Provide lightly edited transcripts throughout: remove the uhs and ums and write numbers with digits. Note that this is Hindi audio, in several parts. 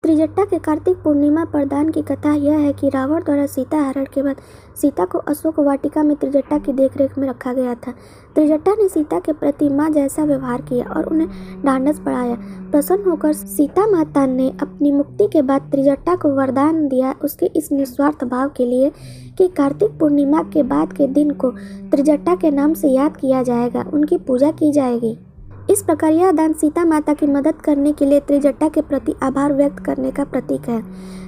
त्रिजटा के कार्तिक पूर्णिमा पर दान की कथा यह है कि रावण द्वारा सीता हरण के बाद सीता को अशोक वाटिका में त्रिजटा की देखरेख में रखा गया था। त्रिजटा ने सीता के प्रति माँ जैसा व्यवहार किया और उन्हें ढांढस बढ़ाया। प्रसन्न होकर सीता माता ने अपनी मुक्ति के बाद त्रिजटा को वरदान दिया उसके इस निस्वार्थ भाव के लिए कि कार्तिक पूर्णिमा के बाद के दिन को त्रिजटा के नाम से याद किया जाएगा, उनकी पूजा की जाएगी। इस प्रकार यह दान सीता माता की मदद करने के लिए त्रिजटा के प्रति आभार व्यक्त करने का प्रतीक है।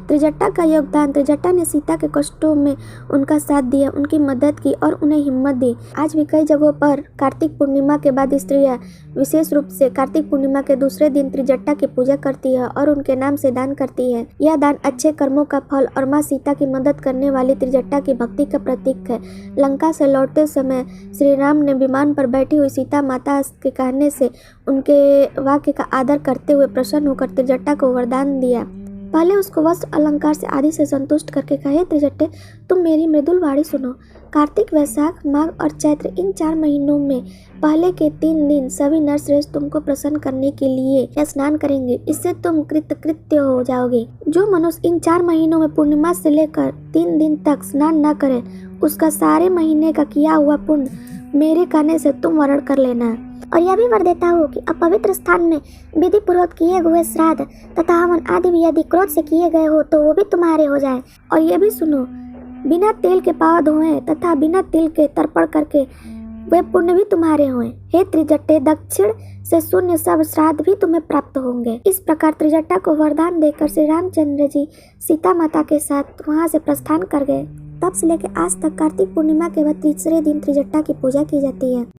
त्रिजटा का योगदान। त्रिजटा ने सीता के कष्टों में उनका साथ दिया, उनकी मदद की और उन्हें हिम्मत दी। आज भी कई जगहों पर कार्तिक पूर्णिमा के बाद स्त्रियां विशेष रूप से कार्तिक पूर्णिमा के दूसरे दिन त्रिजटा की पूजा करती है और उनके नाम से दान करती है। यह दान अच्छे कर्मों का फल और माँ सीता की मदद करने वाली त्रिजटा की भक्ति का प्रतीक है। लंका से लौटते समय श्री राम ने विमान पर बैठी हुई सीता माता के कहने से उनके वाक्य का आदर करते हुए प्रसन्न होकर त्रिजटा को वरदान दिया। पहले उसको वस्त्र अलंकार से आदि से संतुष्ट करके कहे, त्रिजटे तुम मेरी मृदुल वाणी सुनो। कार्तिक, वैशाख, माघ और चैत्र इन 4 महीनों में पहले के 3 दिन सभी नर श्रेष्ठ तुमको प्रसन्न करने के लिए स्नान करेंगे। इससे तुम कृतकृत्य हो जाओगे। जो मनुष्य इन 4 महीनों में पूर्णिमा से लेकर 3 दिन तक स्नान न करे, उसका सारे महीने का किया हुआ पुण्य मेरे कहने से तुम वर्ण कर लेना। और यह भी वर देता हूँ कि अपवित्र स्थान में विधि पूर्वक किए हुए श्राद्ध तथा हवन आदि भी यदि क्रोध से किए गए हो तो वो भी तुम्हारे हो जाए। और ये भी सुनो, बिना तेल के पाँव धोए तथा बिना तिल के तर्पण करके वे पुण्य भी तुम्हारे हुए। हे त्रिजटे, दक्षिण से शून्य सब श्राद्ध भी तुम्हें प्राप्त होंगे। इस प्रकार त्रिजटा को वरदान देकर श्री रामचंद्र जी सीता माता के साथ वहाँ से प्रस्थान कर गए। तब से लेकर आज तक कार्तिक पूर्णिमा के बाद तीसरे दिन त्रिजटा की पूजा की जाती है।